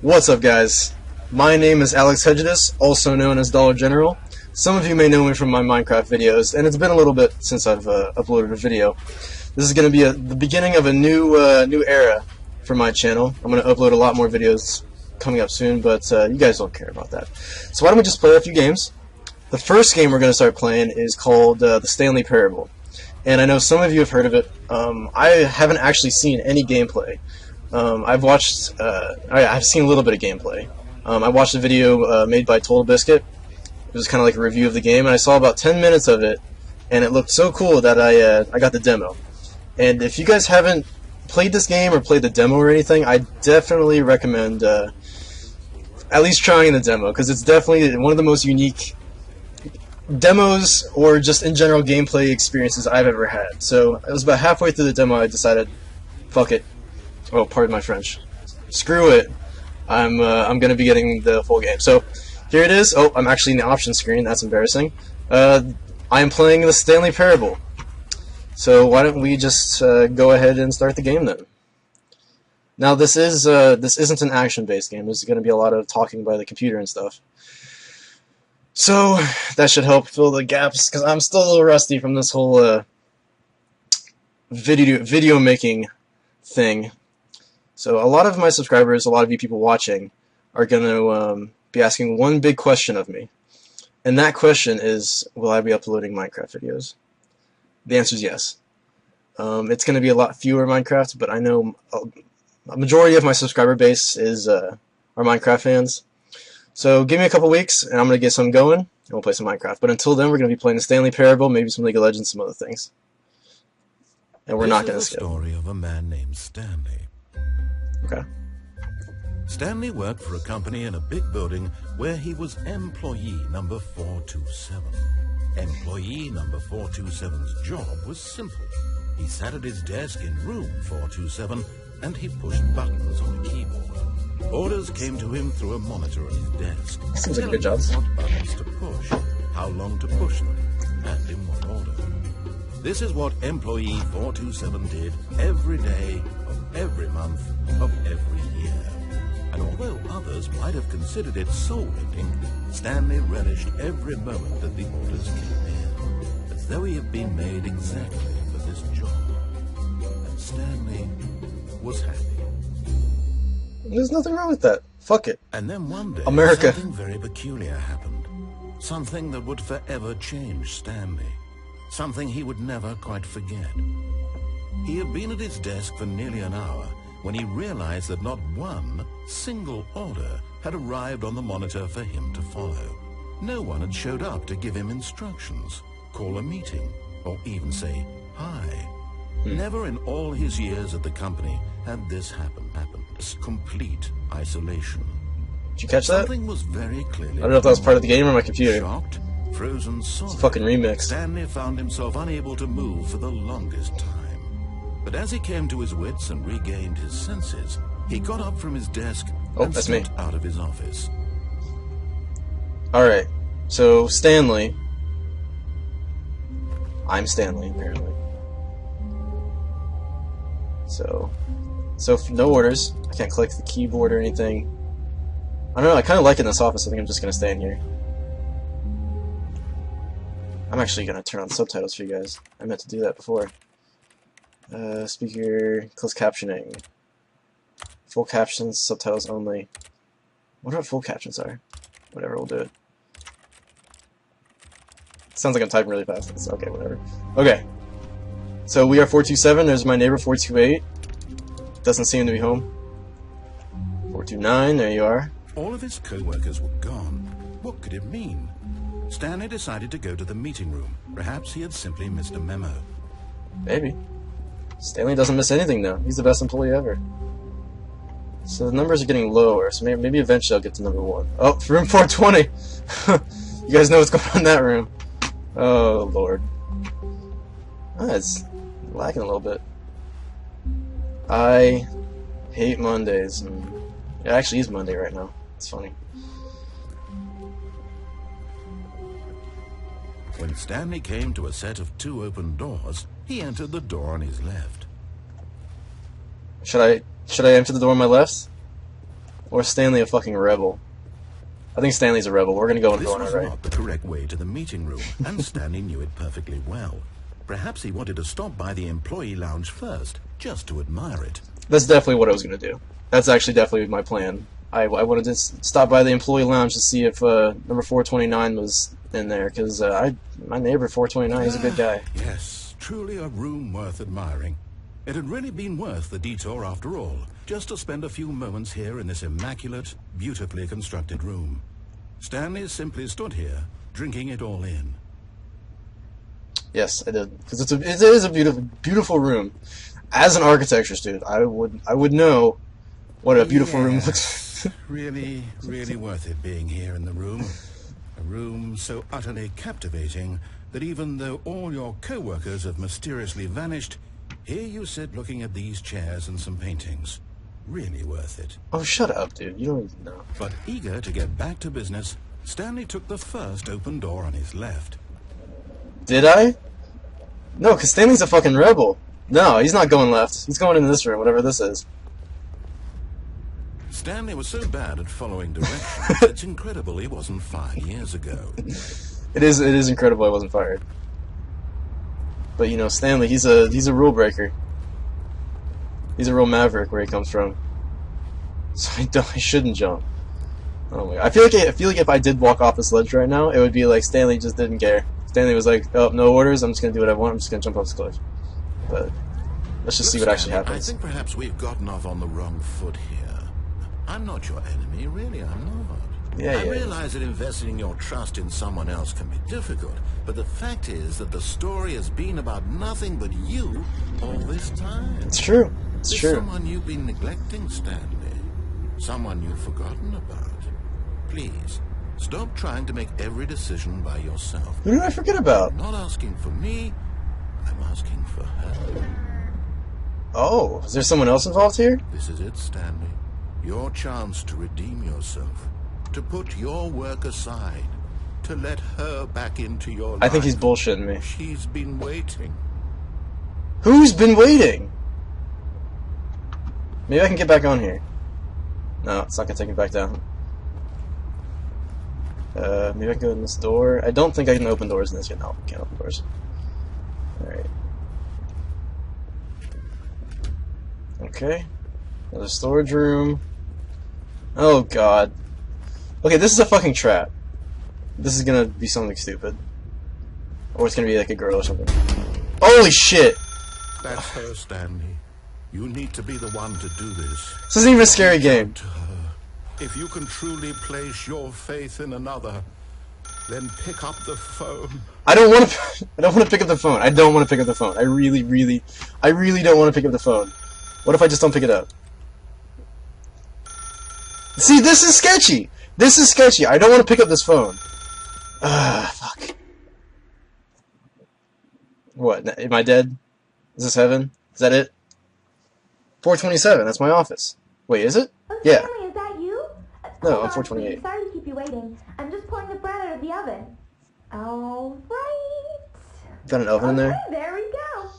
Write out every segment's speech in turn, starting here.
What's up, guys? My name is Alex Hedges, also known as Dollar General. Some of you may know me from my Minecraft videos, and it's been a little bit since I've uploaded a video. This is going to be the beginning of a new era for my channel. I'm going to upload a lot more videos coming up soon, but you guys don't care about that. So why don't we just play a few games? The first game we're going to start playing is called the Stanley Parable. And I know some of you have heard of it. I haven't actually seen any gameplay. I've seen a little bit of gameplay. I watched a video made by Total Biscuit. It was kind of like a review of the game, and I saw about 10 minutes of it, and it looked so cool that I got the demo. And if you guys haven't played this game or played the demo or anything, I definitely recommend at least trying the demo, because it's definitely one of the most unique demos or just in general gameplay experiences I've ever had. So it was about halfway through the demo I decided, fuck it. Oh, pardon my French. Screw it. I'm gonna be getting the full game. So here it is. Oh, I'm actually in the options screen. That's embarrassing. I am playing the Stanley Parable. So why don't we just go ahead and start the game then? Now this isn't an action-based game. This is gonna be a lot of talking by the computer and stuff. So that should help fill the gaps, because I'm still a little rusty from this whole video making thing. So a lot of my subscribers, a lot of you people watching, are going to be asking one big question of me. And that question is, will I be uploading Minecraft videos? The answer is yes. It's going to be a lot fewer Minecraft, but I know a majority of my subscriber base are Minecraft fans. So give me a couple weeks, and I'm going to get some going, and we'll play some Minecraft. But until then, we're going to be playing the Stanley Parable, maybe some League of Legends, some other things. And we're not going to skip. This is the story of a man named Stanley. Okay. Stanley worked for a company in a big building where he was employee number 427. Employee number 427's job was simple. He sat at his desk in room 427, and he pushed buttons on a keyboard. Orders came to him through a monitor on his desk. Seems like a good job. What buttons to push, how long to push them, and in what order. This is what employee 427 did every day of every month of every year. And although others might have considered it soul-rending, Stanley relished every moment that the orders came in, as though he had been made exactly for this job. And Stanley was happy. There's nothing wrong with that. Fuck it. And then one day, America. Something very peculiar happened. Something that would forever change Stanley. Something he would never quite forget. He had been at his desk for nearly an hour when he realized that not one single order had arrived on the monitor for him to follow. No one had showed up to give him instructions, call a meeting, or even say hi. Never in all his years at the company had this happened. This complete isolation. Did you catch that? Something was very clearly I don't know if that was part of the game or my computer. shocked, frozen solid. It's a fucking remix. Stanley found himself unable to move for the longest time. But as he came to his wits and regained his senses, he got up from his desk and that's me. stepped out of his office. Alright, so Stanley. I'm Stanley, apparently. So no orders. I can't click the keyboard or anything. I don't know, I kind of like it in this office. I think I'm just going to stay in here. I'm actually going to turn on subtitles for you guys. I meant to do that before. Speaker, closed captioning. Full captions, subtitles only. I wonder what full captions are. Whatever, we'll do it. Sounds like I'm typing really fast. It's okay, whatever. Okay. So we are 427. There's my neighbor 428. Doesn't seem to be home. 429. There you are. All of his co-workers were gone. What could it mean? Stanley decided to go to the meeting room. Perhaps he had simply missed a memo. Maybe. Stanley doesn't miss anything though. He's the best employee ever. So the numbers are getting lower. So maybe eventually I'll get to number 1. Oh, room 420. You guys know what's going on in that room. Oh lord. It's lagging a little bit. I hate Mondays. And it actually is Monday right now. It's funny. When Stanley came to a set of 2 open doors, he entered the door on his left. Should I enter the door on my left? Or is Stanley a fucking rebel? I think Stanley's a rebel. We're gonna go and This go on was our right. not the correct way to the meeting room, and Stanley knew it perfectly well. Perhaps he wanted to stop by the employee lounge first, just to admire it. That's definitely what I was gonna do. That's actually definitely my plan. I wanted to stop by the employee lounge to see if number 429 was in there, because my neighbor 429, he's a good guy. Yes, truly a room worth admiring. It had really been worth the detour after all, just to spend a few moments here in this immaculate, beautifully constructed room. Stanley simply stood here, drinking it all in. Yes, I did, because it is a beautiful room. As an architecture student, I would know what a beautiful room looks like. Really, really worth it being here in the room. A room so utterly captivating that even though all your co-workers have mysteriously vanished, here you sit looking at these chairs and some paintings. Really worth it. Oh, shut up, dude. You don't even know. But eager to get back to business, Stanley took the first open door on his left. Did I? No, because Stanley's a fucking rebel. No, he's not going left. He's going into this room, whatever this is. Stanley was so bad at following directions, it's incredible he wasn't 5 years ago. It is incredible I wasn't fired. But you know, Stanley, he's a rule breaker. He's a real maverick where he comes from. So I shouldn't jump. Oh my God. I feel like if I did walk off this ledge right now, it would be like Stanley just didn't care. Stanley was like, "Oh, no orders. I'm just gonna do what I want. I'm just gonna jump off this cliff." But let's just see what actually Stanley, happens. I think perhaps we've gotten off on the wrong foot here. I'm not your enemy, really, I'm not. Yeah. I realize that investing your trust in someone else can be difficult, but the fact is that the story has been about nothing but you all this time. It's true. It's There's true. someone you've been neglecting, Stanley. Someone you've forgotten about. Please, stop trying to make every decision by yourself. Who did I forget about? I'm not asking for me, I'm asking for her. Oh, is there someone else involved here? This is it, Stanley. Your chance to redeem yourself. To put your work aside. To let her back into your life. I think he's bullshitting me. She's been waiting. Who's been waiting? Maybe I can get back on here. No, it's not gonna take me back down. Maybe I can go in this door. I don't think I can open doors in this yet. No, I can't open doors. Alright. Okay. Another storage room. Oh god. Okay, this is a fucking trap. This is gonna be something stupid. Or it's gonna be like a girl or something. Holy shit! That's her, Stanley. You need to be the one to do this. This isn't even a scary game. To her. If you can truly place your faith in another, then pick up the phone. I don't want to pick up the phone. I don't want to pick up the phone. I really don't want to pick up the phone. What if I just don't pick it up? See, this is sketchy. This is sketchy. I don't want to pick up this phone. Fuck. What? Am I dead? Is this heaven? Is that it? 427. That's my office. Wait, is it? Oh, Yeah. Stanley, is that you? No, Hold I'm on, 428. please. Sorry to keep you waiting. I'm just pulling the bread out of the oven. All right. Got an oven in there? Okay, there we go.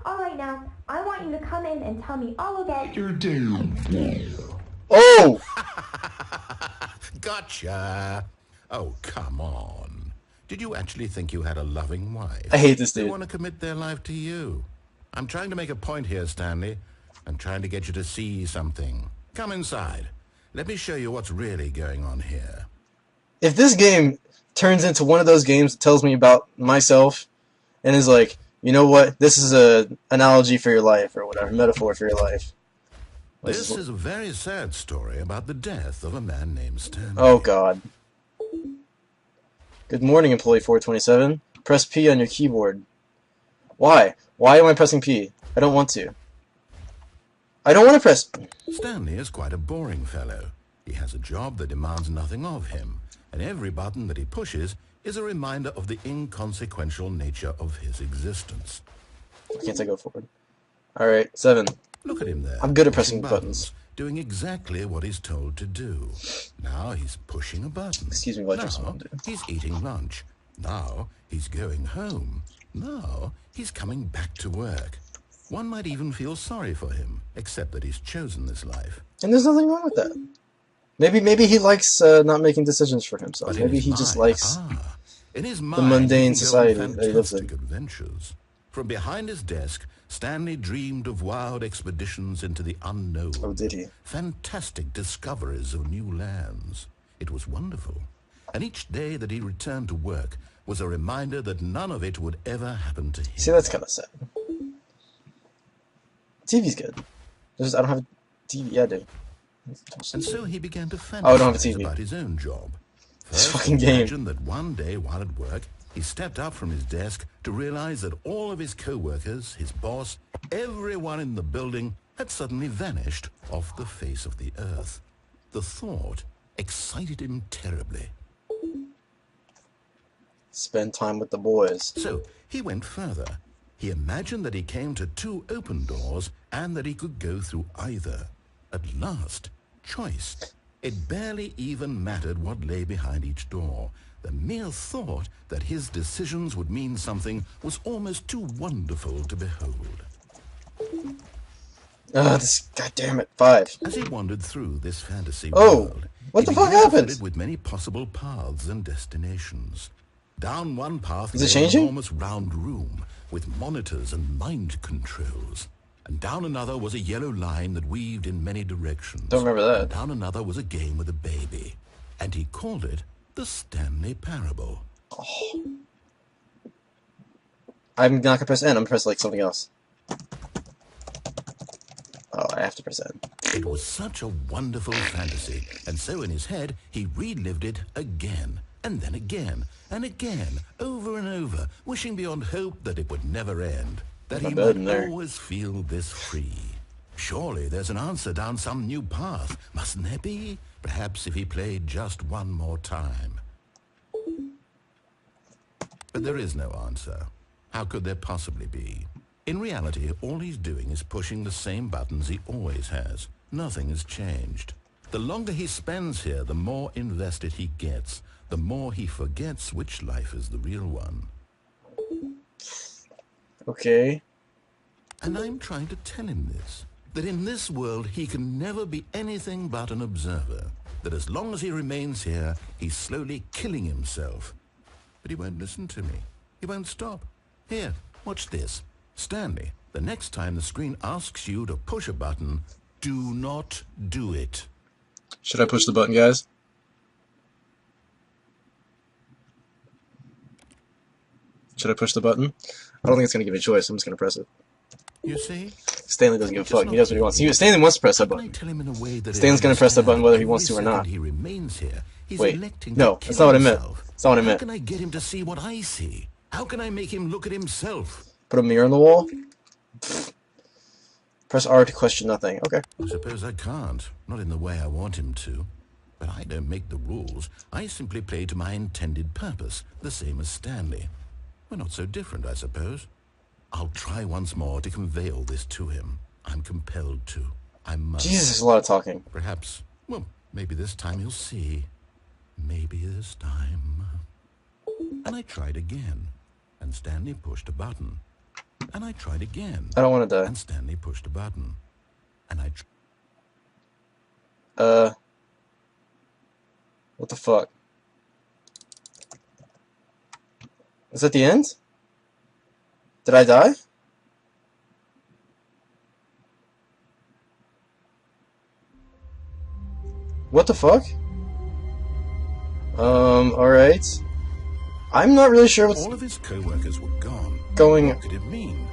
All right, now, I want you to come in and tell me all about your Oh! Gotcha. Oh, come on. Did you actually think you had a loving wife? I hate this They dude. want to commit their life to you. I'm trying to make a point here, Stanley. I'm trying to get you to see something. Come inside. Let me show you what's really going on here. If this game turns into one of those games that tells me about myself and is like, you know what, this is a analogy for your life or whatever, metaphor for your life. This is a very sad story about the death of a man named Stanley. Oh god. Good morning, employee 427. Press P on your keyboard. Why? Why am I pressing P? I don't want to. I don't want to press... Stanley is quite a boring fellow. He has a job that demands nothing of him, and every button that he pushes is a reminder of the inconsequential nature of his existence. I can't go forward. Alright, 7. Look at him there. I'm good at pushing pressing buttons. Doing exactly what he's told to do. Now he's pushing a button. Excuse me while I drink some Now water. he's eating lunch. Now he's going home. Now he's coming back to work. One might even feel sorry for him, except that he's chosen this life. And there's nothing wrong with that. Maybe he likes not making decisions for himself. But Maybe in he his just mind, likes in his the mind, mundane he could go on society that he lives in. fantastic adventures. From behind his desk, Stanley dreamed of wild expeditions into the unknown. Oh, did he? Fantastic discoveries of new lands. It was wonderful. And each day that he returned to work was a reminder that none of it would ever happen to him. See, that's kind of sad. TV's good. I don't have a TV. Yeah, I do. And so he began to fantasize Oh, I don't have a TV. about his own job. This First, fucking game. imagine that one day while at work, he stepped up from his desk to realize that all of his co-workers, his boss, everyone in the building had suddenly vanished off the face of the earth. The thought excited him terribly. Spend time with the boys. So he went further. He imagined that he came to 2 open doors and that he could go through either. At last, choice. It barely even mattered what lay behind each door. The mere thought that his decisions would mean something was almost too wonderful to behold. This goddamn it, 5. As he wandered through this fantasy Oh, world, what he the fuck began to happened? fill it with many possible paths and destinations. Down one path Is it lay an changing? enormous round room with monitors and mind controls. And down another was a yellow line that weaved in many directions. Don't remember that. And down another was a game with a baby. And he called it the Stanley Parable. I'm not gonna press N. I'm gonna press like something else. Oh, I have to press N. It was such a wonderful fantasy, and so in his head he relived it again, and then again, and again, over and over, wishing beyond hope that it would never end, that he bed in might there. always feel this free. Surely there's an answer down some new path, mustn't there be? Perhaps if he played just one more time. But there is no answer. How could there possibly be? In reality, all he's doing is pushing the same buttons he always has. Nothing has changed. The longer he spends here, the more invested he gets, the more he forgets which life is the real one. Okay. And I'm trying to tell him this, that in this world he can never be anything but an observer, that as long as he remains here, he's slowly killing himself. But he won't listen to me. He won't stop. Here, watch this. Stanley, the next time the screen asks you to push a button, do not do it. Should I push the button, guys? Should I push the button? I don't think it's gonna give me a choice. I'm just gonna press it. You see? Stanley doesn't give a fuck. He does what he wants. Stanley wants to press that How can I button. tell him in a way that Stanley's gonna press that button whether he wants to or every not. second he remains here, he's Wait, electing no, to that's kill not what I meant. himself. That's not what I How meant. can I get him to see what I see? How can I make him look at himself? Put a mirror on the wall? Press R to question nothing. Okay. I suppose I can't. Not in the way I want him to. But I don't make the rules. I simply play to my intended purpose, the same as Stanley. We're not so different, I suppose. I'll try once more to convey all this to him. I'm compelled to. I must. Jesus, there's a lot of talking. Perhaps, well, maybe this time he'll see. Maybe this time. And I tried again. And Stanley pushed a button. And I tried again. I don't want to die. And Stanley pushed a button. And I What the fuck? Is that the end? Did I die? What the fuck? Alright. I'm not really sure what's all of his co-workers were gone. going. What could it mean?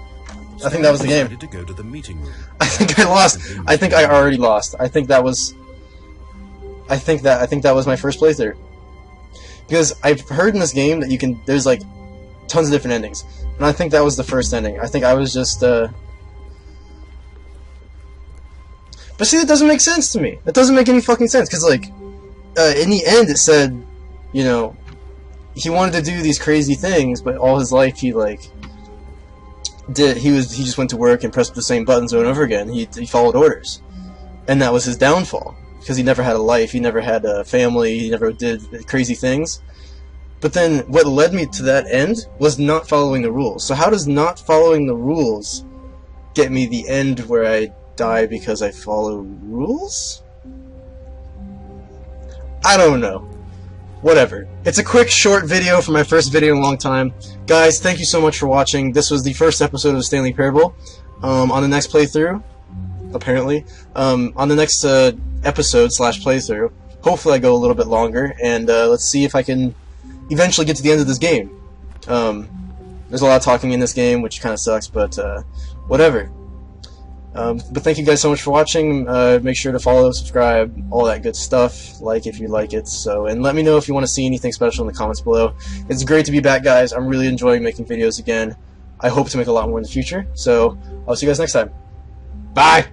I think that was the game. Decided to go to the meeting room. I think I lost. I think I already lost. I think that was my first playthrough. Because I've heard in this game that there's like tons of different endings. And I think that was the first ending. I think I was just But see, that doesn't make sense to me. That doesn't make any fucking sense, because like in the end it said, you know, he wanted to do these crazy things, but all his life he just went to work and pressed the same buttons over and over again. He followed orders. And that was his downfall, because he never had a life, he never had a family, he never did crazy things. But then what led me to that end was not following the rules. So how does not following the rules get me the end where I die because I follow rules? I don't know. Whatever. It's a quick, short video for my first video in a long time. Guys, thank you so much for watching. This was the first episode of Stanley Parable. On the next playthrough, apparently, on the next episode / playthrough, hopefully I go a little bit longer, and let's see if I can eventually get to the end of this game. There's a lot of talking in this game, which kind of sucks, but whatever. But thank you guys so much for watching. Make sure to follow, subscribe, all that good stuff. Like if you like it. And let me know if you want to see anything special in the comments below. It's great to be back, guys. I'm really enjoying making videos again. I hope to make a lot more in the future. So I'll see you guys next time. Bye!